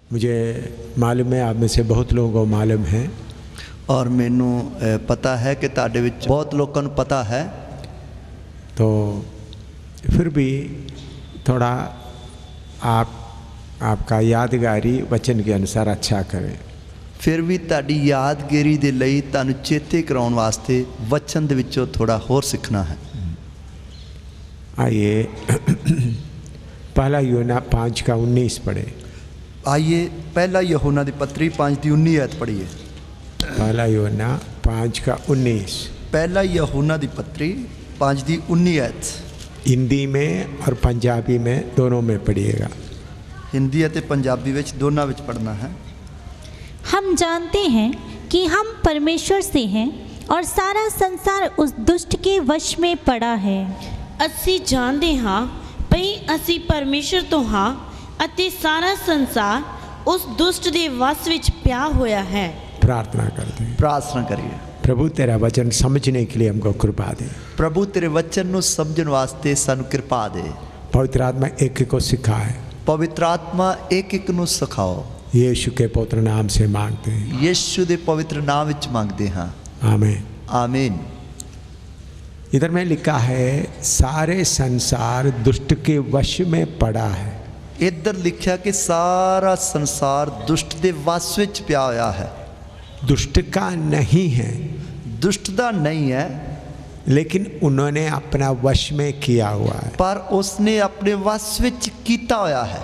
मुझे मालूम है आप में से बहुत लोगों को मालूम है और मैनू पता है कि तुहाडे विच बहुत लोगों को पता है, तो फिर भी थोड़ा आपका यादगारी वचन के अनुसार अच्छा करें। फिर भी तुहाडी यादगिरी दे लई तुहानू चेते कराउण वास्ते वचन दे विचों थोड़ा होर सीखना है। आइए पहला यूहन्ना 5:19 पढ़े। आइए पहला यूहन्ना दी पत्री 5:19 आयत पढ़िए। पहला यूहन्ना 5:19। पहला यूहन्ना दी पत्री 5:19 आयत हिंदी में और पंजाबी में दोनों में पढ़िएगा। हिंदी और पंजाबी विच दोनों विच पढ़ना है। हम जानते हैं कि हम परमेश्वर से हैं और सारा संसार उस दुष्ट के वश में पड़ा है। ਅਸੀਂ ਜਾਣਦੇ ਹਾਂ ਭਈ ਅਸੀਂ ਪਰਮੇਸ਼ਰ ਤੋਂ ਹਾਂ ਅਤੇ ਸਾਰਾ ਸੰਸਾਰ ਉਸ ਦੁਸ਼ਟ ਦੇ ਵਸ ਵਿੱਚ ਪਿਆ ਹੋਇਆ ਹੈ। प्रार्थना करते हैं। प्रार्थना करिए। प्रभु तेरा वचन समझने के लिए हमको कृपा दे। प्रभु तेरे वचन को समझने वास्ते सानू कृपा दे। पवित्र आत्मा एक एक को सिखाए। पवित्र आत्मा एक एक को सिखाओ। यीशु के पवित्र नाम से मांगते हैं। यीशु के पवित्र नाम विच मांगते हैं। आमीन आमीन। इधर में लिखा है सारे संसार दुष्ट के वश में पड़ा है। इधर लिखा कि सारा संसार दुष्ट के वश विच पिया होया है। दुष्ट का नहीं है, दुष्ट दा नहीं है, लेकिन उन्होंने अपना वश में किया हुआ है। पर उसने अपने वश विच कीता होया है।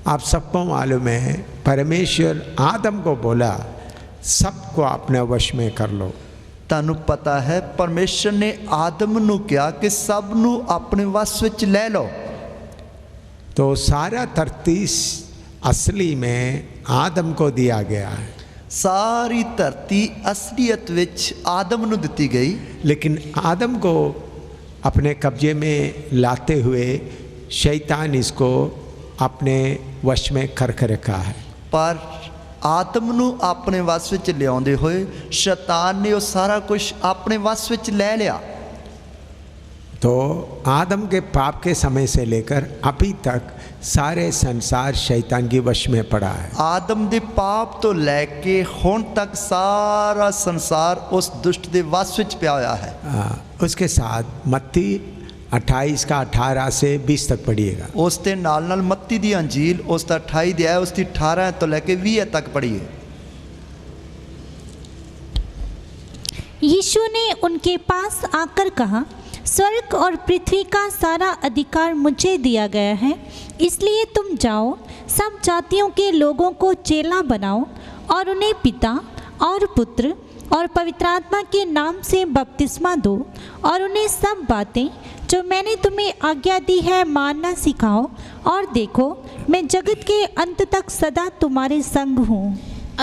आप सबको मालूम है परमेश्वर आदम को बोला सबको अपने वश में कर लो। तानू पता है परमेश्वर ने आदम नू कहा कि सब नू अपने वश विच ले लो। तो सारा धरती असली में आदम को दिया गया है। सारी धरती असलियत विच आदम नू दिती गई, लेकिन आदम को अपने कब्जे में लाते हुए शैतान इसको अपने वश में करके रखा है। पर आदम नू अपने वश विच लियाउंदे होए शैतान ने वो सारा कुछ अपने वश विच ले लिया। तो आदम के पाप के समय से लेकर अभी तक सारे संसार शैतान के वश में पड़ा है। आदम दे पाप तो लेके हुण तक सारा संसार उस दुष्ट दे वश विच पिया होया है। उसके साथ मत्ती 28:18 से 20 तक पढ़िएगा। उस दे नाल नाल मत्ती दी अंजील उस दा 28 दिया है, उस दी 18 तो लेके 20 तक पढ़िए। यीशु ने उनके पास आकर कहा, स्वर्ग और पृथ्वी का सारा अधिकार मुझे दिया गया है, इसलिए तुम जाओ, सब जातियों के लोगों को चेला बनाओ और उन्हें पिता और पुत्र और पवित्र आत्मा के नाम से बपतिस्मा दो और उन्हें सब बातें जो मैंने तुम्हें आज्ञा दी है मानना सिखाओ, और देखो मैं जगत के अंत तक सदा तुम्हारे संग हूँ।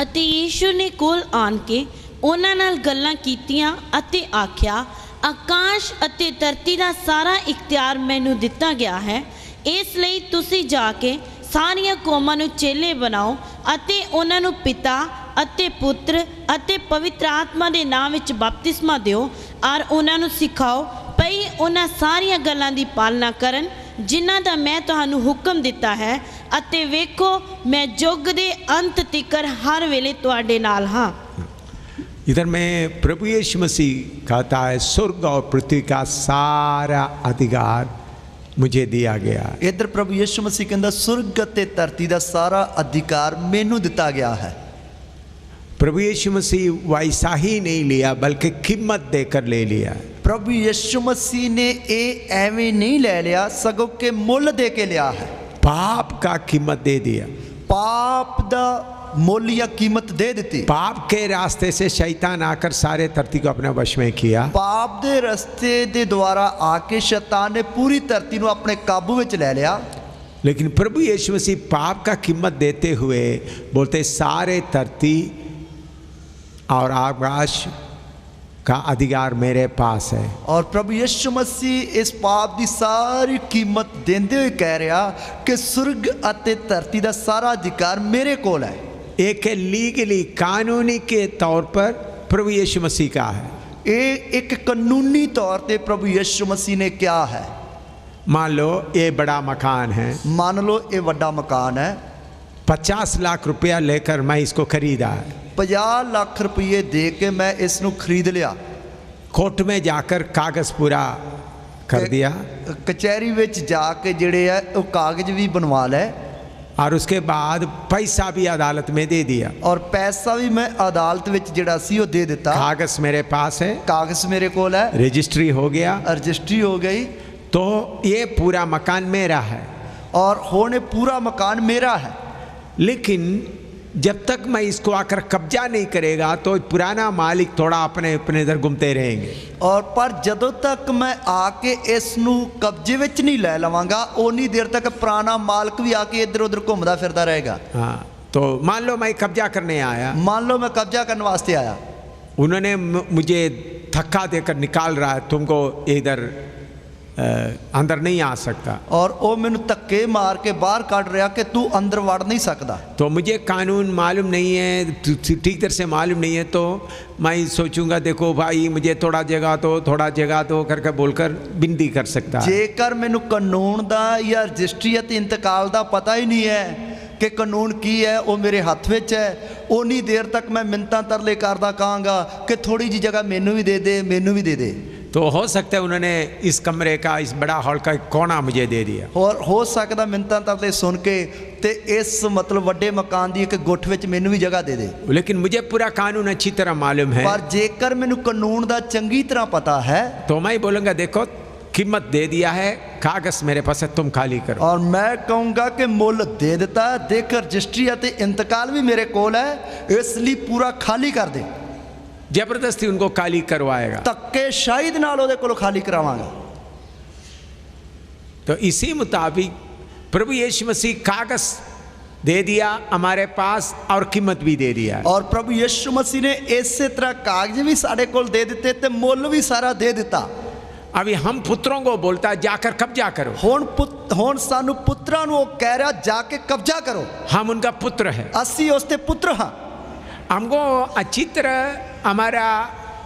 ਅਤੇ ਯੀਸ਼ੂ ਨੇ ਕੋਲ ਆਣ ਕੇ ਉਹਨਾਂ ਨਾਲ ਗੱਲਾਂ ਕੀਤੀਆਂ ਅਤੇ ਆਖਿਆ, ਆਕਾਸ਼ ਅਤੇ ਧਰਤੀ ਦਾ ਸਾਰਾ ਇਖਤਿਆਰ ਮੈਨੂੰ ਦਿੱਤਾ ਗਿਆ ਹੈ, ਇਸ ਲਈ ਤੁਸੀਂ ਜਾ ਕੇ ਸਾਰੀਆਂ ਕੌਮਾਂ ਨੂੰ ਚੇਲੇ ਬਣਾਓ ਅਤੇ ਉਹਨਾਂ ਨੂੰ ਪਿਤਾ ਅਤੇ ਪੁੱਤਰ ਅਤੇ ਪਵਿੱਤਰ ਆਤਮਾ ਦੇ ਨਾਮ ਵਿੱਚ ਬਪਤਿਸਮਾ ਦਿਓ ਔਰ ਉਹਨਾਂ ਨੂੰ ਸਿਖਾਓ ਭਈ ਉਹਨਾਂ ਸਾਰੀਆਂ ਗੱਲਾਂ ਦੀ ਪਾਲਣਾ ਕਰਨ ਜਿਨ੍ਹਾਂ ਦਾ ਮੈਂ ਤੁਹਾਨੂੰ ਹੁਕਮ ਦਿੱਤਾ ਹੈ, ਅਤੇ ਵੇਖੋ ਮੈਂ ਯੁੱਗ ਦੇ ਅੰਤ ਤੀਕਰ ਹਰ ਵੇਲੇ ਤੁਹਾਡੇ ਨਾਲ ਹਾਂ। इधर में प्रभु यीशु मसीह कहता है स्वर्ग और पृथ्वी का सारा अधिकार मुझे दिया गया। इधर प्रभु यीशु मसीह कहता स्वर्ग ते धरती दा सारा अधिकार मैनू दिता गया है। प्रभु यीशु मसीह वैसा ही नहीं लिया बल्कि कीमत देकर ले लिया। प्रभु यीशु मसीह ने ये एवं नहीं ले लिया, सगों के मुल दे के लिया है। पाप का कीमत दे दिया। पाप दा मोल या कीमत दे दी। पाप के रास्ते से शैतान आकर सारे धरती को अपने वश में किया। पाप दे रास्ते दे द्वारा आके शैतान ने पूरी धरती को अपने काबू में ले लिया। लेकिन प्रभु यीशु मसीह पाप का कीमत देते हुए बोलते सारे धरती और आकाश का अधिकार मेरे पास है। और प्रभु यीशु मसीह इस पाप की सारी कीमत देंदे हुए कह रहा कि स्वर्ग अते धरती का सारा अधिकार मेरे कोल है। एक लीगली कानूनी के तौर पर प्रभु यीशु मसीह का है। ये एक कानूनी तौर पे प्रभु यीशु मसीह ने क्या है। मान लो ये बड़ा मकान है, मान लो ये बड़ा मकान है, 50 लाख रुपया लेकर मैं इसको खरीदा। 50 ਲੱਖ ਰੁਪਏ ਦੇ ਕੇ ਮੈਂ ਇਸ ਨੂੰ ਖਰੀਦ ਲਿਆ। कोर्ट में जाकर कागज पूरा कर दिया ਕਚਹਿਰੀ ਵਿੱਚ ਜਾ ਕੇ ਜਿਹੜੇ ਆ ਉਹ ਕਾਗਜ਼ ਵੀ ਬਣਵਾ ਲਏ और उसके बाद पैसा भी अदालत में दे दिया। ਔਰ ਪੈਸਾ ਵੀ ਮੈਂ ਅਦਾਲਤ ਵਿੱਚ ਜਿਹੜਾ ਸੀ ਉਹ ਦੇ ਦਿੱਤਾ। कागज मेरे पास है, ਕਾਗਜ਼ ਮੇਰੇ ਕੋਲ ਹੈ, रजिस्ट्री हो गया, ਰਜਿਸਟਰੀ ਹੋ ਗਈ तो ये पूरा मकान मेरा है। और ਹੁਣ ਇਹ ਪੂਰਾ ਮਕਾਨ ਮੇਰਾ है। लेकिन जब तक मैं इसको आकर कब्जा नहीं करेगा तो पुराना मालिक थोड़ा अपने अपने इधर घूमते रहेंगे। और पर ਜਦੋਂ ਤੱਕ ਮੈਂ ਆ ਕੇ ਇਸ ਨੂੰ ਕਬਜ਼ੇ ਵਿੱਚ ਨਹੀਂ ਲੈ ਲਵਾਂਗਾ ਉਨੀ ਦੇਰ ਤੱਕ ਪੁਰਾਣਾ ਮਾਲਕ ਵੀ ਆ ਕੇ ਇੱਧਰ ਉੱਧਰ ਘੁੰਮਦਾ ਫਿਰਦਾ ਰਹੇਗਾ। हाँ, तो मान लो मैं कब्जा करने आया, ਮੰਨ ਲਓ ਮੈਂ ਕਬਜ਼ਾ ਕਰਨ ਵਾਸਤੇ ਆਇਆ, उन्होंने मुझे धक्का देकर निकाल रहा है, तुमको इधर अंदर नहीं आ सकता। और ਉਹ ਮੈਨੂੰ ਧੱਕੇ ਮਾਰ ਕੇ ਬਾਹਰ ਕੱਢ ਰਿਹਾ कि तू अंदर वड़ नहीं सकता। तो मुझे कानून मालूम नहीं है, ठीक तरह से मालूम नहीं है, तो मैं सोचूंगा देखो भाई मुझे थोड़ा जगह दो करके बोलकर विनती कर सकता है। ਜੇਕਰ ਮੈਨੂੰ ਕਾਨੂੰਨ ਦਾ ਜਾਂ ਰਜਿਸਟਰੀ ਅਤੇ ਇੰਤਕਾਲ ਦਾ ਪਤਾ ਹੀ ਨਹੀਂ ਹੈ ਕਿ ਕਾਨੂੰਨ ਕੀ ਹੈ, ਉਹ ਮੇਰੇ ਹੱਥ ਵਿੱਚ ਹੈ, ਉਨੀ ਦੇਰ ਤੱਕ ਮੈਂ ਮਿੰਨਤਾਂ ਤਰਲੇ ਕਰਦਾ ਕਹਾਂਗਾ ਕਿ ਥੋੜੀ ਜੀ ਜਗ੍ਹਾ ਮੈਨੂੰ ਵੀ ਦੇ ਦੇ, ਮੈਨੂੰ ਵੀ ਦੇ ਦੇ। तो हो सकता है उन्होंने इस कमरे का, इस बड़ा हॉल का कोना मुझे दे दिया। और हो सकता मिन्नतां तरले सुन के ते इस मतलब ਵੱਡੇ ਮਕਾਨ ਦੀ ਇੱਕ ਗੁੱਠ ਵਿੱਚ ਮੈਨੂੰ ਵੀ ਜਗ੍ਹਾ ਦੇ ਦੇ। लेकिन मुझे पूरा कानून अच्छी तरह मालूम है, पर ਜੇਕਰ ਮੈਨੂੰ ਕਾਨੂੰਨ ਦਾ ਚੰਗੀ ਤਰ੍ਹਾਂ ਪਤਾ है तो मैं बोलूँगा देखो कीमत दे दिया है, कागज मेरे पास है, तुम खाली करो। और मैं कहूँगा कि ਮੁੱਲ ਦੇ ਦਿੱਤਾ, ਦੇਖ ਰਜਿਸਟਰੀ ਅਤੇ ਇੰਤਕਾਲ ਵੀ ਮੇਰੇ ਕੋਲ ਹੈ, ਇਸ ਲਈ ਪੂਰਾ ਖਾਲੀ ਕਰ ਦੇ। जबरदस्ती उनको खाली करवाएगा। ਧੱਕੇ ਸ਼ਾਹਿਦ ਨਾਲ ਉਹਦੇ ਕੋਲੋਂ ਖਾਲੀ ਕਰਾਵਾਂਗਾ। तो इसी मुताबिक प्रभु यीशु मसीह कागज दे दिया हमारे पास और कीमत भी दे दिया। और प्रभु यीशु मसीह ने इसे तरह कागज भी साढ़े कोल दे दिते ते मुੱਲ भी सारा दे दिता। अभी हम पुत्रों को बोलता है जाकर कब्जा करो। ਹੁਣ ਸਾਨੂੰ ਪੁੱਤਰਾਂ ਨੂੰ ਉਹ ਕਹਿ ਰਿਹਾ ਜਾ ਕੇ ਕਬਜ਼ਾ ਕਰੋ। हम उनका पुत्र है, ਅਸੀਂ ਉਸਦੇ ਪੁੱਤਰ ਹਾਂ। हमको अच्छी तरह हमारा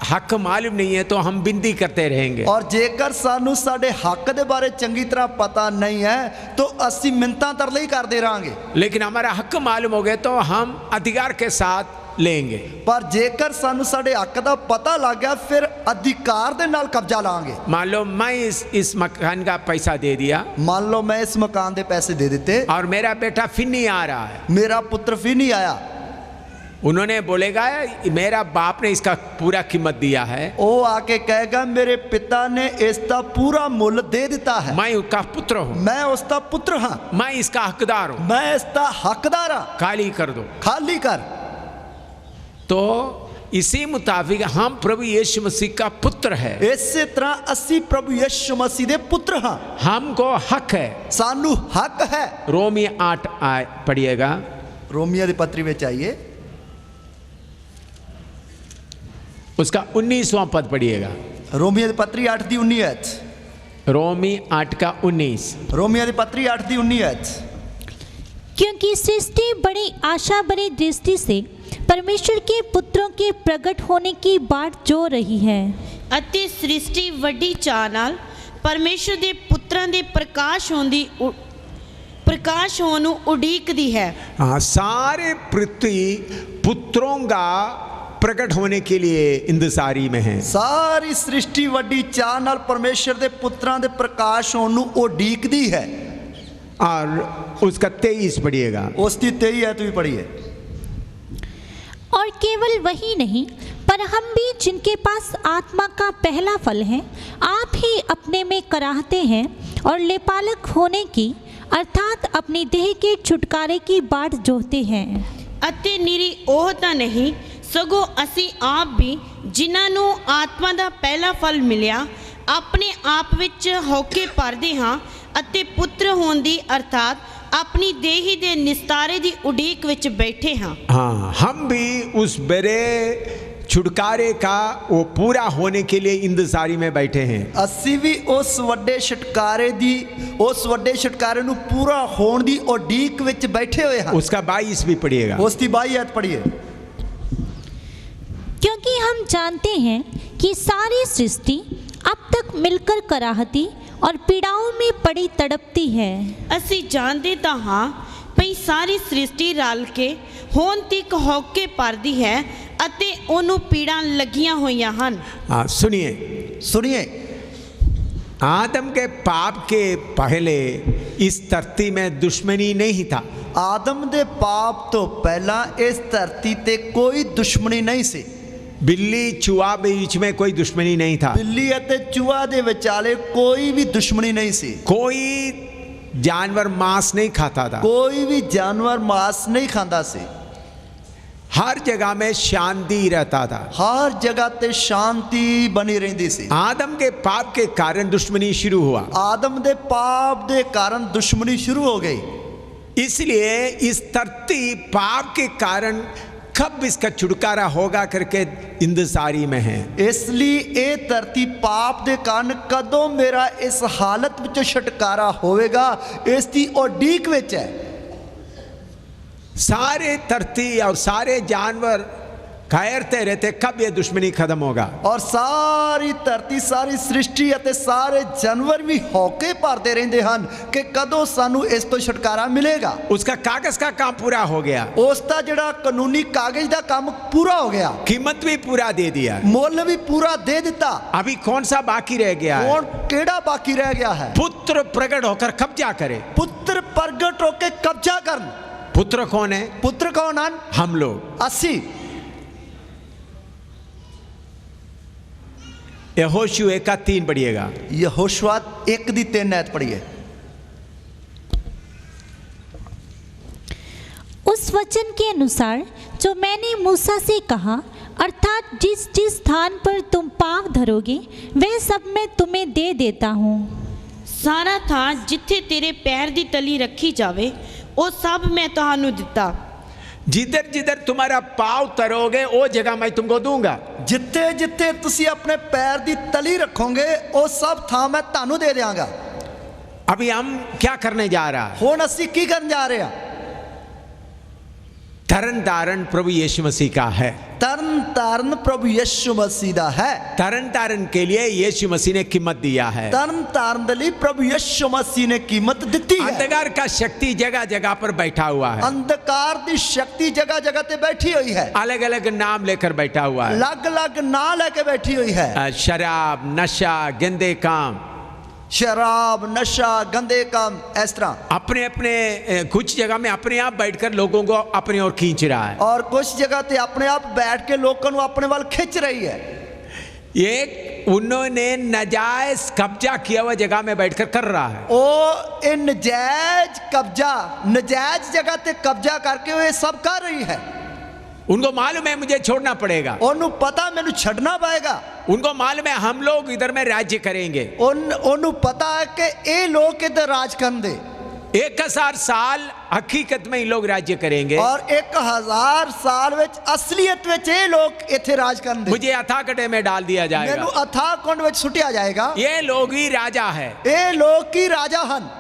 हक मालूम नहीं है तो हम विनती करते रहेंगे। और जेकर सानू साडे हक दे बारे चंगी तरह पता नहीं है तो असी मिन्नतां तरले ही करते रहांगे। लेकिन हमारा हक मालूम हो गया तो हम अधिकार के साथ लेंगे। पर जेकर सानू साडे हक दा पता लग गया फिर अधिकार दे नाल कब्जा लांगे। मान लो मैं इस मकान का पैसा दे दिया, मान लो मैं इस मकान दे पैसे दे देते और मेरा बेटा फिर नहीं आ रहा है, मेरा पुत्र फिर नहीं आया, उन्होंने बोलेगा मेरा बाप ने इसका पूरा कीमत दिया है, वो आके कहेगा मेरे पिता ने इसका पूरा मूल्य दे दिता है, मैं उसका पुत्र हूँ, मैं उसका पुत्र हाँ, मैं इसका हकदार हूँ, मैं इसका हकदार हाँ, खाली कर दो, खाली कर। तो इसी मुताबिक हम प्रभु यीशु मसीह का पुत्र है। इसी तरह असी प्रभु यीशु मसीह दे पुत्र हाँ, हमको हक है, सानू हक है। रोमी 8 पढ़िएगा, रोमिया दी पत्री में चाहिए उसका 19वां पद पढ़िएगा। रोमिया दी पत्री 8 दी 19, रोमी 8 का 19। रोमिया दी पत्री 8 दी 19। क्योंकि सृष्टि बड़ी आशा भरी दृष्टि से परमेश्वर के पुत्रों के प्रकट होने की बाट जो रही है। ਅਤੇ ਸ੍ਰਿਸ਼ਟੀ ਵੱਡੀ ਚਾਅ ਨਾਲ ਪਰਮੇਸ਼ਰ ਦੇ ਪੁੱਤਰਾਂ ਦੇ प्रकाश होने उड़ीकती है। हाँ, सारे पृथ्वी पुत्रों का प्रकट होने के लिए इंतजारी में है। सारी सृष्टि वड्डी चाह नाल परमेश्वर दे पुत्रां दे प्रकाश होने नू उड़ीकदी है। और उसका 23 पढ़िएगा, उसकी 23 है, तो भी पढ़िए। और केवल वही नहीं पर हम भी जिनके पास आत्मा का पहला फल है आप ही अपने में कराहते हैं और लेपालक होने की अर्थात अपनी देह के छुटकारे की बाट जोहते हैं। ਅਤੇ ਨਿਰੀ ਉਹ ਤਾਂ ਨਹੀਂ ਸਗੋਂ ਅਸੀਂ ਆਪ ਵੀ ਜਿਨ੍ਹਾਂ ਨੂੰ ਆਤਮਾ ਦਾ ਪਹਿਲਾ ਫਲ ਮਿਲਿਆ ਆਪਣੇ ਆਪ ਵਿੱਚ ਹੋਕੇ ਭਰਦੇ ਹਾਂ ਅਤੇ ਪੁੱਤਰ ਹੋਣ ਦੀ ਅਰਥਾਤ अपनी देही दे निस्तारे दी उड़ीक विच बैठे हाँ। हाँ, हम भी उस बड़े छुटकारे का वो पूरा होने के लिए इंतजारी में बैठे हैं। असी भी उस वड्डे छुटकारे दी उस वड्डे छुटकारे नू पूरा होने दी उड़ीक विच बैठे हुए हैं। उसका 22 भी पढ़िएगा, उसकी 22 आयत पढ़िए। क्योंकि हम जानते हैं कि सारी सृष्टि अब तक मिलकर कराहती और पीड़ाओं में पड़ी तड़पती है। ਅਸੀਂ ਜਾਣਦੇ ਤਾਂ ਹਾਂ ਭਈ ਸਾਰੀ ਸ੍ਰਿਸ਼ਟੀ ਰਲ ਕੇ ਹੁਣ ਤੱਕ ਹੌਕੇ ਭਰਦੀ ਹੈ ਅਤੇ ਉਹਨੂੰ ਪੀੜਾਂ ਲੱਗੀਆਂ ਹੋਈਆਂ ਹਨ। हाँ सुनिए, सुनिए, आदम के पाप के पहले इस धरती में दुश्मनी नहीं था। आदम दे पाप तो पहला इस धरती ते कोई दुश्मनी नहीं सी। बिल्ली चूहा बीच में कोई दुश्मनी नहीं था। बिल्ली अते चूहा दे विचाले कोई भी दुश्मनी नहीं सी। कोई जानवर मांस नहीं खाता था। कोई भी जानवर मांस नहीं खाता सी। हर जगह में शांति रहता था। हर जगह ते शांति बनी रहती सी। आदम के पाप के कारण दुश्मनी शुरू हुआ। आदम दे पाप दे कारण दुश्मनी शुरू हो गई। इसलिए इस धरती पाप के कारण कब इसका छुटकारा होगा करके इंतजारी में है। इसलिए ये धरती पाप दे कारण कदों मेरा इस हालत विच छुटकारा होवेगा, इसकी उड़ीक विच है। सारे धरती और सारे जानवर कहते रहते कब ये दुश्मनी खत्म होगा। और सारी धरती सारी सृष्टि अते सारे जानवर भी हौके भरते रहते हैं कि कदों सानू इस तो छुटकारा मिलेगा। उसका कागज का काम पूरा हो गया। उसका जिहड़ा कानूनी कागज का काम पूरा हो गया। कीमत भी पूरा दे दिया। मुल भी पूरा दे दिता। अभी कौन सा बाकी रह गया है? कौन केड़ा बाकी रह गया है? पुत्र प्रकट होकर कब्जा करे। पुत्र प्रगट होकर कब्जा करन। पुत्र कौन है? पुत्र कौन है? हम लोग। 80 यहोशू 1:3 पढ़िएगा। यहोशुआ 1:3 आयत पढ़िए। उस वचन के अनुसार जो मैंने मूसा से कहा, अर्थात जिस जिस स्थान पर तुम पाँव धरोगे वह सब मैं तुम्हें दे देता हूँ। ਸਾਰਾ ਥਾਂ ਜਿੱਥੇ ਤੇਰੇ ਪੈਰ ਦੀ ਤਲੀ ਰੱਖੀ ਜਾਵੇ ਉਹ ਸਭ ਮੈਂ ਤੁਹਾਨੂੰ ਦਿੱਤਾ। जिधर जिधर तुम्हारा पाव तरोगे वो जगह मैं तुमको दूंगा। जिथे जिथे तुसी अपने पैर दी तली रखोगे वो सब थां मैं तानू दे देंगा। अभी हम क्या करने जा रहा है? हुण असी की करन जा रहे हैं? तरन तारण प्रभु यीशु मसीह का है। तरन तारण प्रभु यीशु मसीह दा है। तरन तारण के लिए यीशु मसीह ने कीमत दिया है। तरन तारण दे लई प्रभु यीशु मसीह ने कीमत दी है। अंधकार का शक्ति जगह जगह पर बैठा हुआ है। अंधकार दी शक्ति जगह जगह ते बैठी हुई है। अलग अलग नाम लेकर बैठा हुआ है। अलग अलग नाम लेके बैठी हुई है। शराब, नशा, गंदे काम, शराब, नशा, गंदे काम, इस तरह अपने अपने कुछ जगह में अपने आप बैठकर लोगों को अपनी ओर खींच रहा है। और कुछ जगह ते अपने आप बैठ के लोगों को अपने वाल खींच रही है। एक उन्होंने नाजायज कब्जा किया हुआ जगह में बैठकर कर रहा है। ओ इन नजायज कब्जा, नजायज जगह ते कब्जा करके वो ये सब कर रही है। उनको मालूम है मुझे छोड़ना पड़ेगा। उन्हों पता मैंने छड़ना पाएगा। उनको मालूम है हम लोग इधर में राज्य करेंगे। उन्हों पता है कि ये लोग इधर राज कर दे। 1000 साल हकीकत में ये लोग राज्य करेंगे और 1000 साल विच असलियत विच ये लोग इथे राज कर दे। मुझे अथाह गड्ढे में डाल दिया जाएगा। मैनू अथाह कुंड विच सुटिया जाएगा। ये लोग ही राजा है। ये लोग की राजा हन।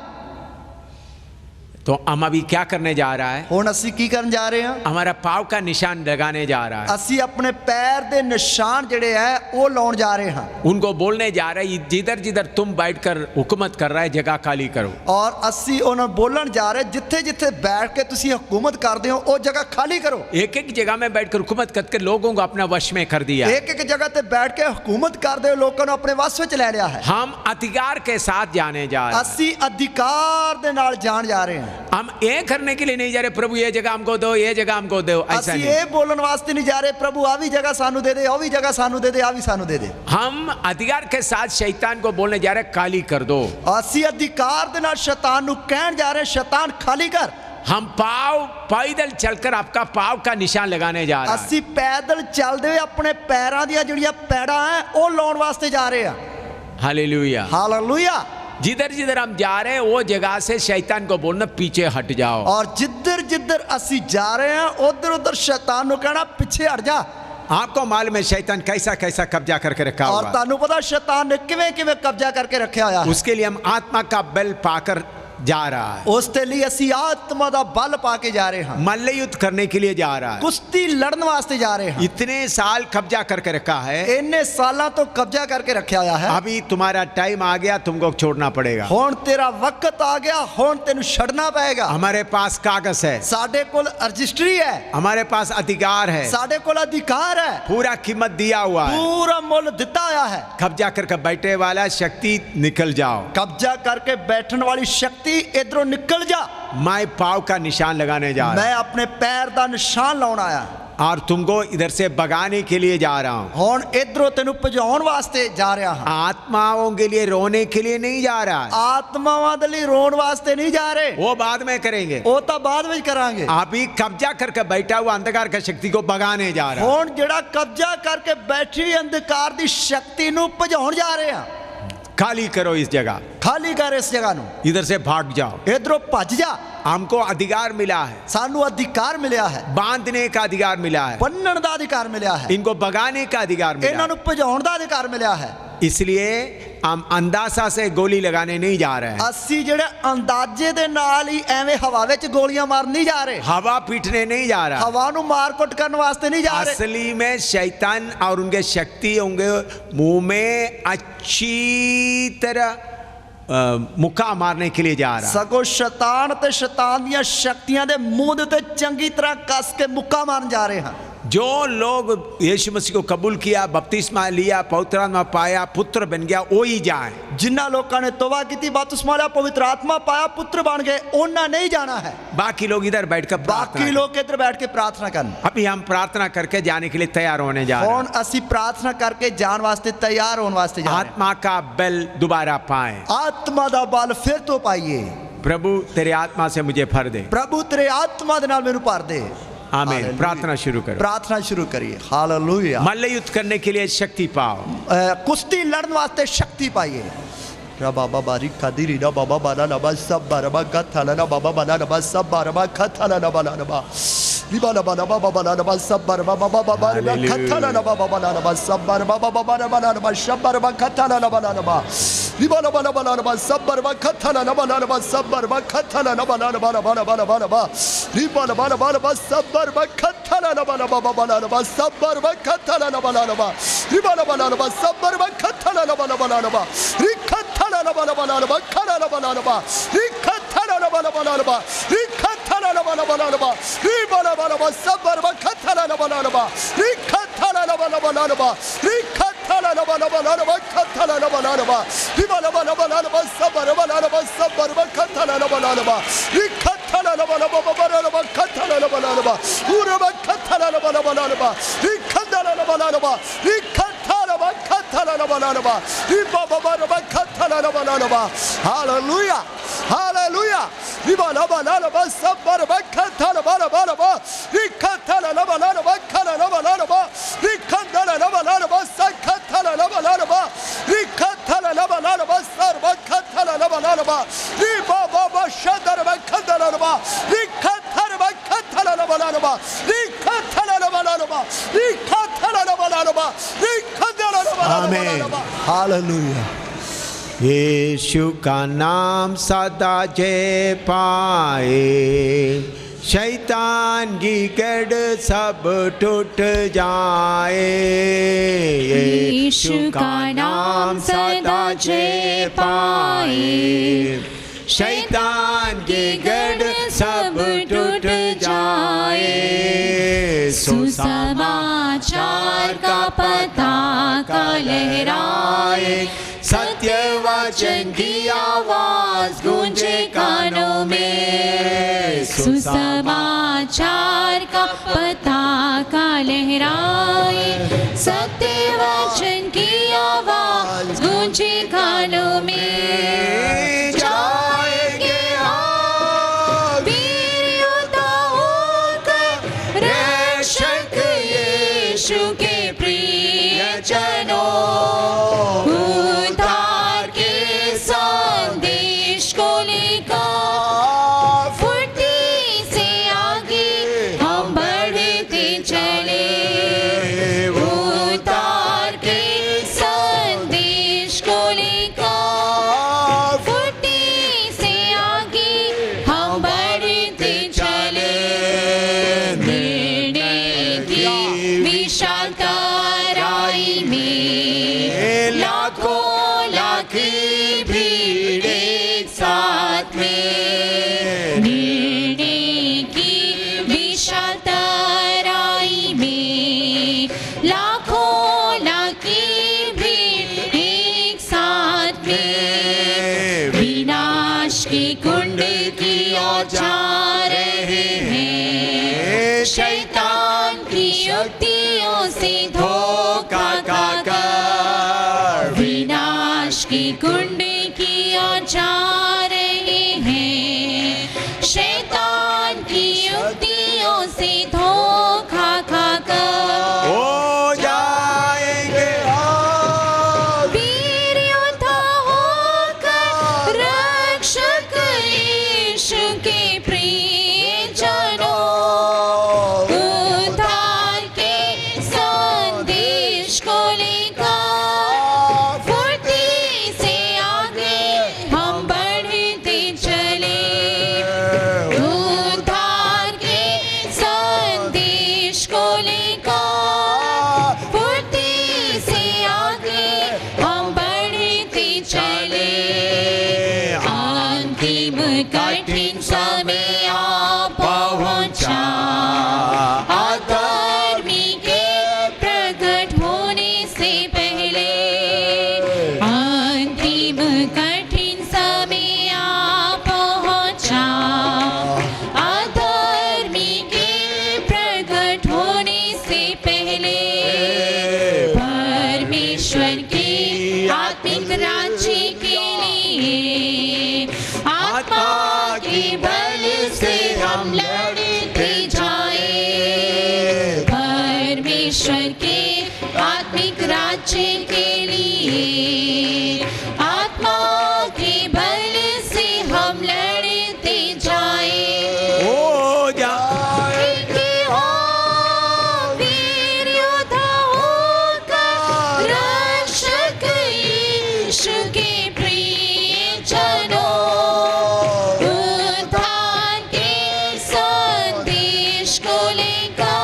तो हम अभी क्या करने जा रहा है? हुण असी की करन जा रहे हैं? हमारा पाव का निशान लगाने जा रहा है। असी अपने पैर दे निशान जड़े है वो लाउण जा रहे हैं। उनको बोलने जा रहे हैं जिधर जिधर तुम बैठकर हुकूमत कर रहा है जगह खाली करो। और असी उन्हें बोलन जा रहे जिथे जिथे बैठ के तुसी हुकूमत करते हो वो जगह खाली करो। एक एक जगह में बैठकर हुकूमत करके लोगों को अपना वश में कर दिया। एक एक जगह पे बैठ के हुकूमत करते हो लोगों ने अपने वश में ले लिया है। हम अधिकार के साथ जाने जा रहे हैं। असी अधिकार दे नाल जान जा रहे हैं। हम एक करने के लिए नहीं जा रहे प्रभु ये जगह हमको दो, ये जगह हमको दो, ऐसा असी नहीं। ये बोलन वास्ते नहीं जा रहे प्रभु आ भी जगह सानू दे दे, आ भी जगह सानू दे दे, आ भी सानू दे दे। हम अधिकार के साथ शैतान को बोलने जा रहे खाली कर दो। असी अधिकार दे नाल शैतान नू कहन जा रहे शैतान खाली कर। हम पाव पैदल चलकर आपका पाव का निशान लगाने जा रहे हैं। असी पैदल चलदे हुए अपने पैरां दी जिहड़ियां पैड़ां हैं वो लाउण वास्ते जा रहे हैं। Hallelujah, hallelujah. जिधर जिधर हम जा रहे हैं वो जगह से शैतान को बोलना पीछे हट जाओ। और जिधर जिधर असी जा रहे हैं उधर उधर शैतान को कहना पीछे हट जा। आपको मालूम है शैतान कैसा कैसा कब्जा करके रखा और हुआ। तानू पता शैतान ने किवें किवें कब्जा करके रखा हुआ है। उसके लिए हम आत्मा का बल पाकर जा रहा है, ਉਸ ਦੇ ਲਈ ਅਸੀਂ ਆਤਮਾ ਦਾ ਬਲ ਪਾ ਕੇ ਜਾ ਰਹੇ ਹਾਂ, मल्ल युद्ध करने के लिए जा रहा है। ਕੁਸ਼ਤੀ ਲੜਨ ਵਾਸਤੇ ਜਾ ਰਹੇ ਹਾਂ। इतने साल कब्जा करके रखा है, ਇੰਨੇ ਸਾਲਾਂ ਤੋਂ ਕਬਜ਼ਾ ਕਰਕੇ ਰੱਖਿਆ ਹੋਇਆ ਹੈ। अभी तुम्हारा टाइम आ गया, तुमको छोड़ना पड़ेगा। ਹੁਣ ਤੇਰਾ ਵਕਤ ਆ ਗਿਆ, ਹੁਣ ਤੈਨੂੰ ਛੱਡਣਾ ਪਏਗਾ। हमारे पास कागज है, ਸਾਡੇ ਕੋਲ ਰਜਿਸਟਰੀ ਹੈ, हमारे पास अधिकार है, ਸਾਡੇ ਕੋਲ ਅਧਿਕਾਰ ਹੈ, पूरा कीमत दिया हुआ है। ਪੂਰਾ ਮੁੱਲ ਦਿੱਤਾ ਹੋਇਆ ਹੈ। कब्जा करके बैठे वाला शक्ति निकल जाओ, ਕਬਜ਼ਾ ਕਰਕੇ ਬੈਠਣ ਵਾਲੀ ਸ਼ਕਤੀ ਇਧਰੋਂ ਨਿਕਲ ਜਾ। मैं पाव का निशान लगाने जा रहा ਮੈਂ ਆਪਣੇ ਪੈਰ ਦਾ ਨਿਸ਼ਾਨ ਲਾਉਣ ਆਇਆ, हूं और तुमको इधर से भगाने के लिए जा रहा हूं। ਹੁਣ ਇਧਰੋਂ ਤੈਨੂੰ ਭਜਾਉਣ ਵਾਸਤੇ ਜਾ ਰਿਹਾ ਹਾਂ। आत्माओं के लिए रोने के लिए नहीं जा रहा है, ਆਤਮਾਵਾਂ ਦੇ ਲਈ ਰੋਣ ਵਾਸਤੇ ਨਹੀਂ ਜਾ ਰਹੇ, वो बाद में करेंगे। ਉਹ ਤਾਂ ਬਾਅਦ ਵਿੱਚ ਕਰਾਂਗੇ। अभी कब्जा करके बैठा हुआ अंधकार की शक्ति को भगाने जा रहा है। ਹੁਣ ਜਿਹੜਾ ਕਬਜ਼ਾ ਕਰਕੇ ਬੈਠੀ ਹੋਈ ਅੰਧਕਾਰ ਦੀ ਸ਼ਕਤੀ ਨੂੰ ਭਜਾਉਣ ਜਾ ਰਹੇ ਹਾਂ। खाली करो इस जगह, ਖਾਲੀ ਕਰ ਇਸ ਜਗ੍ਹਾ ਨੂੰ, इधर से भाग जाओ। ਇਧਰੋਂ ਭੱਜ ਜਾ। हमको अधिकार मिला है, ਸਾਨੂੰ ਅਧਿਕਾਰ ਮਿਲਿਆ ਹੈ, बांधने का अधिकार मिला है, ਬੰਨਣ ਦਾ ਅਧਿਕਾਰ ਮਿਲਿਆ ਹੈ, इनको भगाने का अधिकार मिला ਇਹਨਾਂ है। ਨੂੰ ਭਜਾਉਣ ਦਾ ਅਧਿਕਾਰ ਮਿਲਿਆ ਹੈ। इसलिए हम अंदाजा से गोली लगाने नहीं जा रहे हैं, ਅਸੀਂ ਜਿਹੜੇ ਅੰਦਾਜ਼ੇ ਦੇ ਨਾਲ ਹੀ ਐਵੇਂ ਹਵਾ ਵਿੱਚ ਗੋਲੀਆਂ ਮਾਰਨ ਨਹੀਂ ਜਾ ਰਹੇ, हवा पीटने नहीं जा रहा। ਹਵਾ ਨੂੰ ਮਾਰ ਕੁੱਟ ਕਰਨ ਵਾਸਤੇ ਨਹੀਂ ਜਾ ਰਹੇ। असली में शैतान और उनके शक्ति होंगे मुंह में अच्छी तरह मुक्का मारने के लिए जा रहा। ਸਗੋਂ ਸ਼ੈਤਾਨ ਤੇ ਸ਼ੈਤਾਨ ਦੀਆਂ ਸ਼ਕਤੀਆਂ ਦੇ ਮੂੰਹ ਦੇ ਉੱਤੇ ਚੰਗੀ ਤਰ੍ਹਾਂ ਕੱਸ ਕੇ ਮੁੱਕਾ ਮਾਰਨ ਜਾ ਰਹੇ ਹਾਂ। जो लोग यीशु मसीह को कबूल किया, बपतिस्मा लिया, पवित्र आत्मा पाया, पुत्र बन गया, वो ही जाए। ਜਿਨ੍ਹਾਂ ਲੋਕਾਂ ਨੇ ਤੌਬਾ ਕੀਤੀ, ਬਪਤਿਸਮਾ ਲਿਆ, ਪਵਿੱਤਰ ਆਤਮਾ ਪਾਇਆ, ਪੁੱਤਰ ਬਣ ਗਏ, ਉਹਨਾਂ ਨਹੀਂ ਜਾਣਾ ਹੈ। बाकी लोग इधर बैठकर प्रार्थना ਬਾਕੀ ਲੋਕ ਇੱਧਰ ਬੈਠ ਕੇ ਪ੍ਰਾਰਥਨਾ ਕਰਨ। करें। अभी हम प्रार्थना करके जाने के लिए तैयार होने जा रहे ਹੁਣ ਅਸੀਂ ਪ੍ਰਾਰਥਨਾ ਕਰਕੇ ਜਾਣ ਵਾਸਤੇ ਤਿਆਰ ਹੋਣ ਵਾਸਤੇ हैं। ਜਾ ਰਹੇ ਹਾਂ। आत्मा का बल दोबारा पाए। ਆਤਮਾ ਦਾ ਬਲ ਫਿਰ ਤੋਂ ਪਾਈਏ। प्रभु तेरे आत्मा से मुझे भर दे। ਪ੍ਰਭੂ ਤੇਰੇ ਆਤਮਾ ਦੇ ਨਾਲ ਮੈਨੂੰ ਭਰ ਦੇ। आमीन। हालेलुया। प्रार्थना शुरू करो। प्रार्थना शुरू करिए। हालेलुया। मल्ल युद्ध करने के लिए शक्ति पाओ। कुश्ती लड़ने वास्ते शक्ति पाइए। रबा बाबा रिका दिरी ना बाबा बाला ना बस सब बारबा कथला ना बाबा बाला ना बस सब बारबा कथला ना बाला ना बा रिबा ना बाला बाबा बाला ना बस सब बारबा बाबा बाबा कथला ना बाबा बाला ना बस सब बारबा बाबा बाला बाला ना बस सब बारबा कथला ना बाला ना बा रिबा ना बाला बाला ना बस सब बारबा कथला ना बाला ना बस सब बारबा कथला ना बाला ना बाला बाला बाला बाला बा रिबा ना बाला बाला बस सब बारबा कथला ना बाला बाबा बाला ना बस सब बारबा कथला ना बाला ना बा रिबा ना बाला ना बस सब बारबा कथला ना बाला बाला ना बा Rica la bala bala la ba khala la bala la ba rikhathala la bala bala la ba rikhathala la bala bala la ba ribala bala ba sabar ba khathala la bala la ba rikhathala la bala bala la ba rikhathala la bala bala la ba khathala la bala la ba ribala bala bala la ba sabar bala la ba sabar ba khathala la bala la ba rikhathala la bala bala la ba khathala la bala la ba pura ba khathala la bala bala la ba rikhathala la bala la ba rikhathala ba khathala la bala la ba ribaba ba khathala la bala la ba hallelujah hallelujah ribala bala la ba sabar ba khathala bala bala ba rikhathala la bala la ba khala la bala la ba rikhathala la bala la ba sakhathala la bala la ba rikhathala la bala la ba sar ba khathala la bala la ba ribaba ba shadar ba khathala la ba rikhathala ba khathala la bala la ba rikhathala la bala la ba rikhathala la bala la ba rikhathala la bala la ba hallelujah यीशु का नाम सदा जय पाए शैतान की गढ़ सब टूट जाए यीशु का नाम सदा जय पाए शैतान की गढ़ सब टूट जाए सुसमाचार का पताका लहराए सत्य वचन की आवाज गूंजे कानों में सुसमाचार का पताका लहराए सत्य वचन की आवाज गूंजे कानों में जाएंगे हम वीर योद्धा होकर रक्षक यीशु के प्रिय जनों को लेकर की भीड़ एक साथ में, निर्णय की विशाल तराई में, लाखों लाखी भीड़ एक साथ में, विनाश की कुंड की ओर जा रहे हैं, शैतान की युक्तियों से धोखा खाकर, विनाश की कुंड की ओर जा रहे हैं, शैतान की युक्तियों से धोखा खाकर हो जाएंगे वीर योद्धा होकर रक्षक यीशु के प्रिय जनों, उद्धार के संदेश को लेकर फुर्ती से आगे हम बढ़ते चले, उद्धार के संदेश को लेकर फुर्ती से आगे हम बढ़ते चले, अंतिम कठिन समय आ पहुंचा, अधर्मी के प्रकट होने से पहले, अंतिम कठिन समय आ पहुंचा, अधर्मी के प्रकट होने से पहले, परमेश्वर के आत्मिक राज्य के लिए आत्मा के बल से हम लड़ते जाए, परमेश्वर के आत्मिक राज्य के लिए आत्मा के बल से हम लड़ते जाए, हो जाएंगे वीर योद्धा होकर रक्षक यीशु के प्रिय जनों, उद्धार के संदेश को लेकर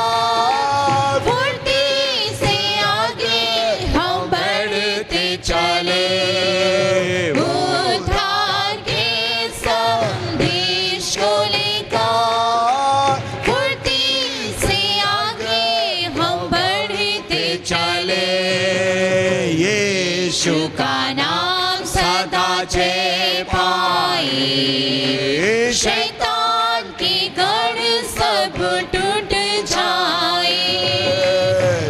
फुर्ती से आगे हम बढ़ते चले, उद्धार के संदेश को लेकर फुर्ती से आगे हम बढ़ते चले, यीशु यीशु का नाम सदा जय पाए, शैतान के गढ़ सब टूट जाए,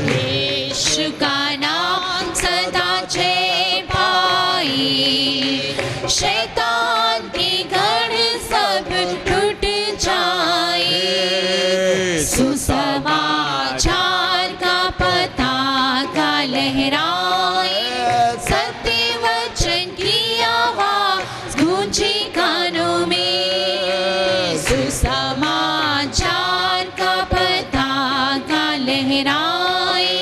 यीशु का नाम सदा जय पाए, शैतान के गढ़ सब टूट जाए, सुसमाचार का पताका लहराए, सत्य वचन की आवाज गूंजे कानों में, सुसमाचार का पताका लहराए,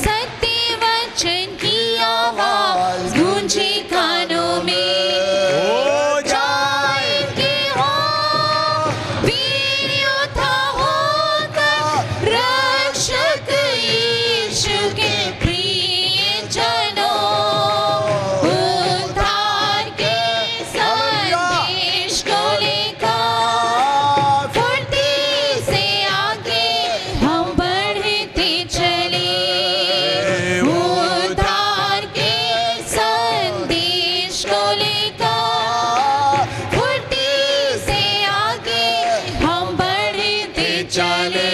सत्य वचन की आवाज गूंजे कानों में, हो जाएंगे हो वीर योद्धा होकर रक्षक यीशु के प्रिय जनों, उद्धार के संदेश को लेकर फुर्ती से आगे हम बढ़ते चले, उद्धार के संदेश को लेकर फुर्ती से आगे हम बढ़ते चले,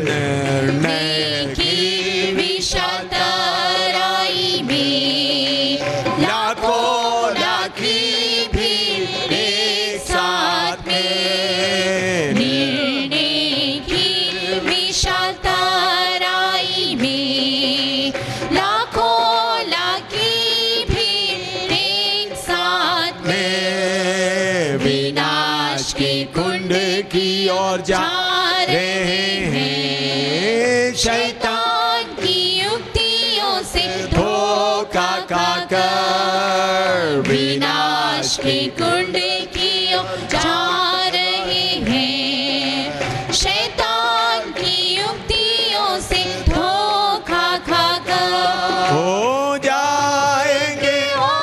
निर्णय की विशाल तराई में, लाखों लाखी भीड़ एक साथ में, निर्णय की विशाल तराई में, लाखों लाखी भीड़ एक साथ में, विनाश के कुंड की ओर जा रहे हैं, शैतान की युक्तियों से धोखा खाकर, विनाश के कुंड की ओर जा रहे हैं, शैतान की युक्तियों से धोखा खाकर हो जाएंगे हो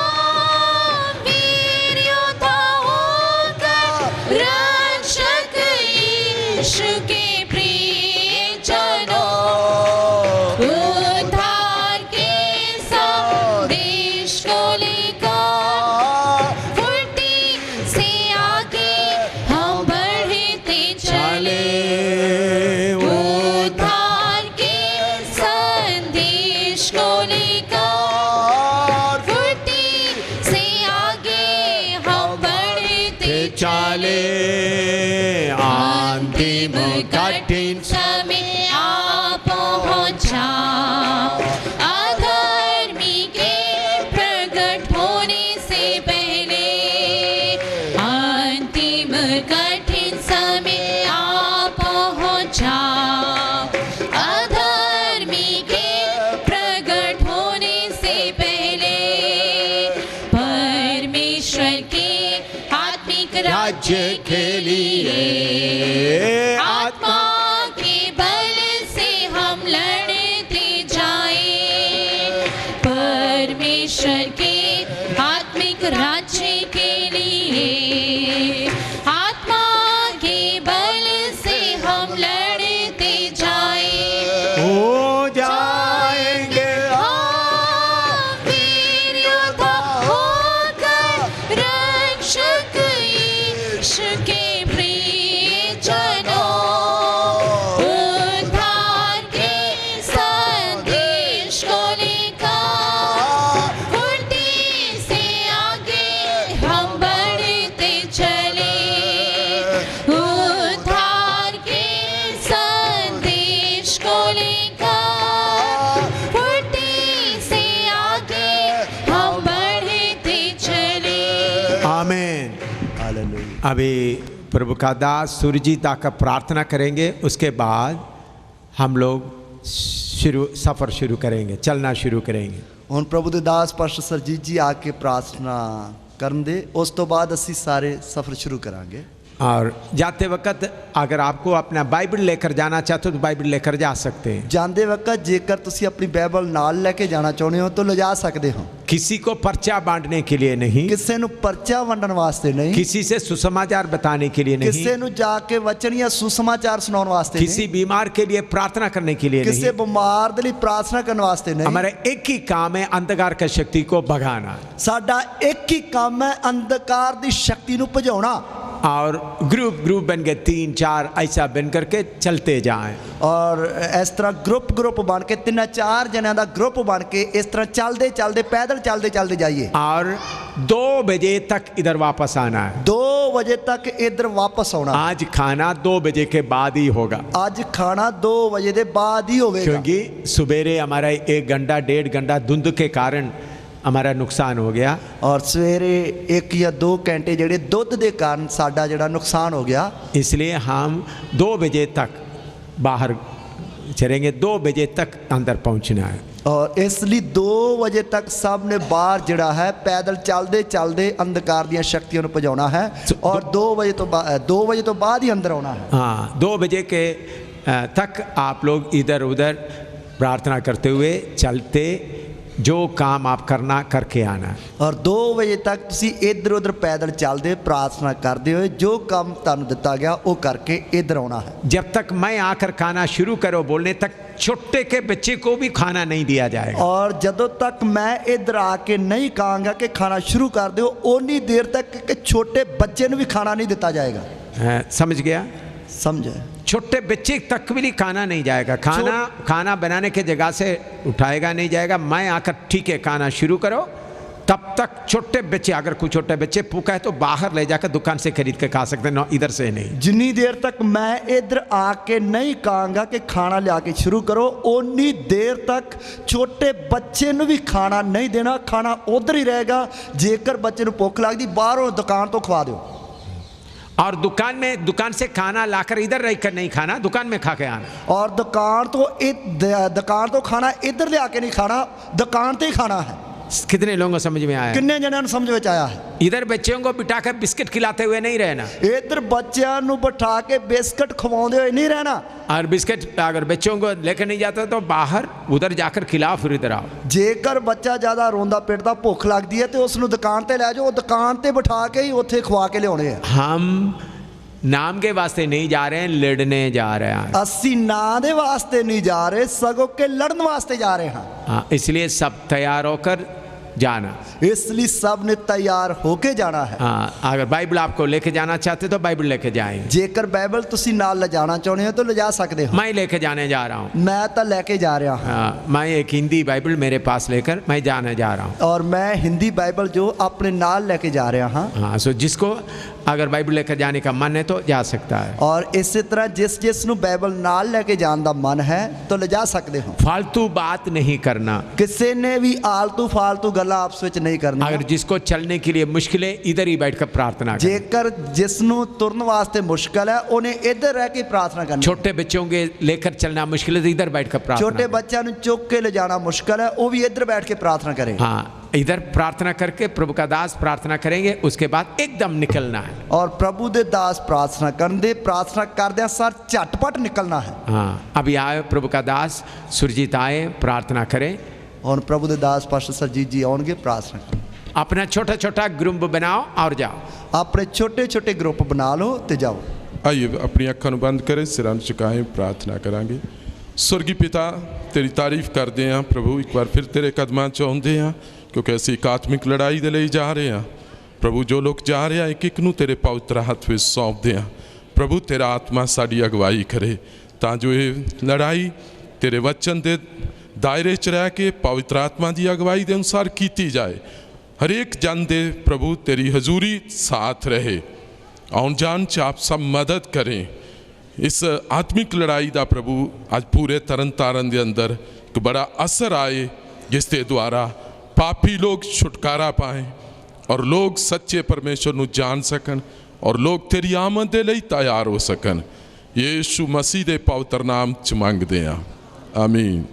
अंतिम कठिन समय आ पहुंचा, अधर्मी के प्रकट होने से पहले। अंतिम कठिन समय आ पहुंचा, अधर्मी के प्रकट होने से पहले। परमेश्वर के आत्मिक राज्य के लिए आत्मा के बल से हम लड़ते जाएं। परमेश्वर के आत्मिक राज्य के लिए आत्मा के बल से हम लड़ते जाएं। हो जाएंगे हम वीर योद्धा होकर रक्षक यीशु के प्रिय जनों। उद्धार के संदेश को लेकर फुर्ती से आगे हम बढ़ते चले। उद्धार के संदेश को लेकर फुर्ती से आगे हम बढ़ते चले। आमीन। हालेलुया। अभी प्रभु का दास सुरजीत आकर प्रार्थना करेंगे, उसके बाद हम लोग सफ़र शुरू करेंगे, चलना शुरू करेंगे। ਹੁਣ ਪ੍ਰਭੂ ਦੇ ਦਾਸ ਪਾਸਟਰ ਸਰਜੀਤ ਜੀ ਆ ਕੇ ਪ੍ਰਾਰਥਨਾ ਕਰਨ ਦੇ, ਉਸ ਤੋਂ ਬਾਅਦ ਅਸੀਂ ਸਾਰੇ ਸਫ਼ਰ ਸ਼ੁਰੂ ਕਰਾਂਗੇ। और जाते वक्त अगर आपको अपना बाइबल लेकर जाना चाहते हो तो बाइबल लेकर जा सकते हैं। ਜਾਂਦੇ ਵਕਤ ਜੇਕਰ ਤੁਸੀਂ ਆਪਣੀ ਬਾਈਬਲ ਨਾਲ ਲੈ ਕੇ ਜਾਣਾ ਚਾਹੁੰਦੇ ਹੋ ਤਾਂ ਲਿਜਾ ਸਕਦੇ ਹੋ। किसी को पर्चा बांटने के लिए नहीं, ਕਿਸੇ ਨੂੰ ਪਰਚਾ ਵੰਡਣ ਵਾਸਤੇ ਨਹੀਂ, किसी से सुसमाचार बताने के लिए नहीं, ਕਿਸੇ ਨੂੰ ਜਾ ਕੇ ਵਚਨ ਜਾਂ ਸੁਸਮਾਚਾਰ ਸੁਣਾਉਣ ਵਾਸਤੇ ਨਹੀਂ, किसी बीमार के लिए प्रार्थना करने के लिए ਕਿਸੇ नहीं। ਬਿਮਾਰ ਦੇ ਲਈ ਪ੍ਰਾਰਥਨਾ ਕਰਨ ਵਾਸਤੇ ਨਹੀਂ। हमारा एक ही काम है, अंधकार की शक्ति को भगाना। ਸਾਡਾ ਇੱਕ ਹੀ ਕੰਮ ਹੈ ਅੰਧਕਾਰ ਦੀ ਸ਼ਕਤੀ ਨੂੰ ਭਜਾਉਣਾ। और ग्रुप ग्रुप बन के 3-4 ऐसा बन करके चलते जाएं। ਔਰ ਇਸ ਤਰ੍ਹਾਂ ਗਰੁੱਪ ਬਣ ਕੇ 3-4 ਜਣਿਆਂ ਦਾ ਗਰੁੱਪ ਬਣ ਕੇ ਇਸ ਤਰ੍ਹਾਂ ਚੱਲਦੇ ਪੈਦਲ ਚੱਲਦੇ ਜਾਈਏ। और 2 बजे तक इधर वापस आना है। 2 ਵਜੇ ਤੱਕ ਇੱਧਰ ਵਾਪਸ ਆਉਣਾ। आज खाना 2 बजे के बाद ही होगा, ਅੱਜ ਖਾਣਾ 2 ਵਜੇ ਦੇ ਬਾਅਦ ਹੀ ਹੋਵੇਗਾ। क्योंकि सवेरे हमारा 1 घंटा 1.5 घंटा धुंध के कारण हमारा नुकसान हो गया। ਔਰ ਸਵੇਰੇ 1 ਜਾਂ 2 ਘੰਟੇ ਜਿਹੜੇ ਦੁੱਧ ਦੇ ਕਾਰਨ ਸਾਡਾ ਜਿਹੜਾ ਨੁਕਸਾਨ ਹੋ ਗਿਆ। इसलिए हम 2 बजे तक बाहर चलेंगे, 2 बजे तक अंदर पहुंचना है। ਔਰ ਇਸ ਲਈ 2 ਵਜੇ ਤੱਕ ਸਭ ਨੇ ਬਾਹਰ ਜਿਹੜਾ ਹੈ ਪੈਦਲ ਚੱਲਦੇ ਅੰਧਕਾਰ ਦੀਆਂ ਸ਼ਕਤੀਆਂ ਨੂੰ ਭਜਾਉਣਾ ਹੈ। ਔਰ 2 ਵਜੇ ਤੋਂ ਬਾਅਦ ਹੀ ਅੰਦਰ ਆਉਣਾ ਹੈ। हाँ, 2 बजे के तक आप लोग इधर उधर प्रार्थना करते हुए चलते, जो काम आप करना करके आना। ਔਰ 2 ਵਜੇ ਤੱਕ ਤੁਸੀਂ ਇੱਧਰ ਉੱਧਰ ਪੈਦਲ ਚੱਲਦੇ ਪ੍ਰਾਰਥਨਾ ਕਰਦੇ ਹੋਏ ਜੋ ਕੰਮ ਤੁਹਾਨੂੰ ਦਿੱਤਾ ਗਿਆ ਉਹ ਕਰਕੇ ਇੱਧਰ ਆਉਣਾ ਹੈ। जब तक मैं आकर खाना शुरू करो बोलने तक छोटे के बच्चे को भी खाना नहीं दिया जाएगा। ਔਰ ਜਦੋਂ ਤੱਕ ਮੈਂ ਇੱਧਰ ਆ ਕੇ ਨਹੀਂ ਕਹਾਂਗਾ ਕਿ ਖਾਣਾ ਸ਼ੁਰੂ ਕਰ ਦਿਓ, ਓਨੀ ਦੇਰ ਤੱਕ ਕਿ ਛੋਟੇ ਬੱਚੇ ਨੂੰ ਵੀ ਖਾਣਾ ਨਹੀਂ ਦਿੱਤਾ ਜਾਏਗਾ। समझ गया? समझे? छोटे बच्चे तक भी खाना नहीं जाएगा। खाना बनाने के जगह से उठाएगा नहीं जाएगा। मैं आकर ठीक है खाना शुरू करो, तब तक छोटे बच्चे, अगर कोई छोटे बच्चे भूखा है तो बाहर ले जाकर दुकान से खरीद के खा सकते हैं, इधर से नहीं। जिन्नी देर तक मैं इधर आके नहीं कहांगा कि खाना लिया के शुरू करो, उन्नी देर तक छोटे बच्चे ਨੂੰ भी खाना नहीं देना। खाना उधर ही रहेगा। जेकर बच्चे ਨੂੰ भुख लगती बाहरों दुकान तो खवा दो। और दुकान से खाना लाकर इधर रहकर नहीं खाना, दुकान में खा के आना। और दुकान तो खाना इधर ले आके नहीं खाना, दुकान पे ही खाना है। कितने लोगों को समझ में आया? किन्ने जणिਆਂ ਨੂੰ समझ ਵਿੱਚ आया है? इधर बच्चों को बिठाकर बिस्किट खिलाते हुए नहीं रहना। इधर ਬੱਚਿਆਂ ਨੂੰ ਬਿਠਾ ਕੇ ਬਿਸਕਟ ਖਵਾਉਂਦੇ ਹੋਏ नहीं रहना। और बिस्किट अगर बच्चों को लेकर नहीं जाता तो बाहर उधर जाकर खिलाओ, फिर इधर आओ। ਜੇਕਰ ਬੱਚਾ ਜ਼ਿਆਦਾ ਰੋਂਦਾ ਪਿੱਟਦਾ ਭੁੱਖ ਲੱਗਦੀ ਹੈ ਤੇ ਉਸ ਨੂੰ ਦੁਕਾਨ ਤੇ ਲੈ ਜਾਓ, ਦੁਕਾਨ ਤੇ ਬਿਠਾ ਕੇ ਹੀ ਉੱਥੇ ਖਵਾ ਕੇ ਲਿਆਉਣੇ ਆ। हम नाम के वास्ते नहीं जा रहे हैं, लड़ने जा रहे हैं। ਅਸੀਂ ਨਾਂ ਦੇ ਵਾਸਤੇ ਨਹੀਂ ਜਾ ਰਹੇ, ਸਗੋਂ ਕਿ ਲੜਨ ਵਾਸਤੇ ਜਾ ਰਹੇ ਹਾਂ। हाँ, इसलिए सब तैयार होकर जाना। ਇਸ ਲਈ ਸਭ ਨੇ ਤਿਆਰ ਹੋ ਕੇ ਜਾਣਾ ਹੈ। हाँ, अगर बाइबल आपको लेके जाना चाहते तो बाइबल लेके जाएंगे। ਜੇਕਰ ਬਾਈਬਲ ਤੁਸੀਂ ਨਾਲ ਲਿਜਾਣਾ ਚਾਹੁੰਦੇ ਹੋ ਤਾਂ ਲਿਜਾ ਸਕਦੇ ਹੋ। मैं लेके जाने जा रहा हूँ। ਮੈਂ ਤਾਂ ਲੈ ਕੇ ਜਾ ਰਿਹਾ ਹਾਂ। हाँ, मैं एक हिंदी बाइबल मेरे पास लेकर मैं जाने जा रहा हूँ। और मैं हिंदी बाइबल जो अपने नाल लेके जा रहा हाँ। हाँ, सो जिसको अगर बाइबल लेकर जाने का मन है तो जा सकता है। और इसी तरह जिस ਨੂੰ ਬਾਈਬਲ ਨਾਲ ਲੈ ਕੇ ਜਾਣ ਦਾ ਮਨ ਹੈ ਤਾਂ ਲਿਜਾ ਸਕਦੇ ਹੋ। फालतू बात नहीं करना। ਕਿਸੇ ਨੇ ਵੀ ਆਲਤੂ ਫਾਲਤੂ ਗੱਲਾਂ ਆਪਸ ਵਿੱਚ ਨਹੀਂ ਕਰਨੀਆਂ। अगर जिसको चलने के लिए मुश्किल है इधर ही बैठकर प्रार्थना करें। ਜੇਕਰ ਜਿਸ ਨੂੰ ਤੁਰਨ ਵਾਸਤੇ ਮੁਸ਼ਕਲ ਹੈ ਉਹਨੇ ਇੱਧਰ ਰਹਿ ਕੇ ਪ੍ਰਾਰਥਨਾ ਕਰਨੀ। छोटे बच्चों के लेकर चलना मुश्किल है तो इधर बैठकर प्रार्थना ਛੋਟੇ करें। ਬੱਚਿਆਂ ਨੂੰ ਚੁੱਕ ਕੇ ਲਿਜਾਣਾ ਮੁਸ਼ਕਲ ਹੈ ਉਹ ਵੀ ਇੱਧਰ ਬੈਠ ਕੇ ਪ੍ਰਾਰਥਨਾ ਕਰੇ। हाँ, इधर प्रार्थना करके प्रभु का दास प्रार्थना करेंगे, उसके बाद एकदम निकलना है। और प्रभु दे दास प्रार्थना करते प्रार्थना करदे सर झटपट निकलना है। हाँ, अभी आए प्रभु का दास सुरजीत आए, प्रार्थना करें। और प्रभु दे दास पास्टर सरजीत जी आउणगे, प्रार्थना करें। अपना छोटा छोटा ग्रुप बनाओ और जाओ। अपने छोटे छोटे ग्रुप बना लो ते जाओ। आइए अपनी अखां नूं बंद करें, सिरां नूं झुकाएं, प्रार्थना करांगे। स्वर्गीय पिता तेरी तारीफ करते हैं प्रभु, एक बार फिर तेरे कदमां च आउंदे हैं क्योंकि असीं एक आत्मिक लड़ाई दे लई जा रहे हैं प्रभु। जो लोग जा रहे हैं एक एक नूं तेरे पवित्र हत्थ विच सौंपदे हैं प्रभु। तेरा आत्मा साडी अगवाई करे तां जो ये लड़ाई तेरे वचन दे दायरे च रह के पवित्र आत्मा की अगवाई के अनुसार की जाए। हरेक जन दे प्रभु तेरी हजूरी साथ रहे, आउन जान च आप सब मदद करें। इस आत्मिक लड़ाई का प्रभु आज पूरे तरन तारण के अंदर एक बड़ा असर आए जिसके द्वारा पापी लोग छुटकारा पाएँ और लोग सच्चे परमेश्वर को जान सकन और लोग तेरी आमद के लिए तैयार हो सकन। यीशु मसीह के पवित्र नाम च मंगदे हैं, आमीन।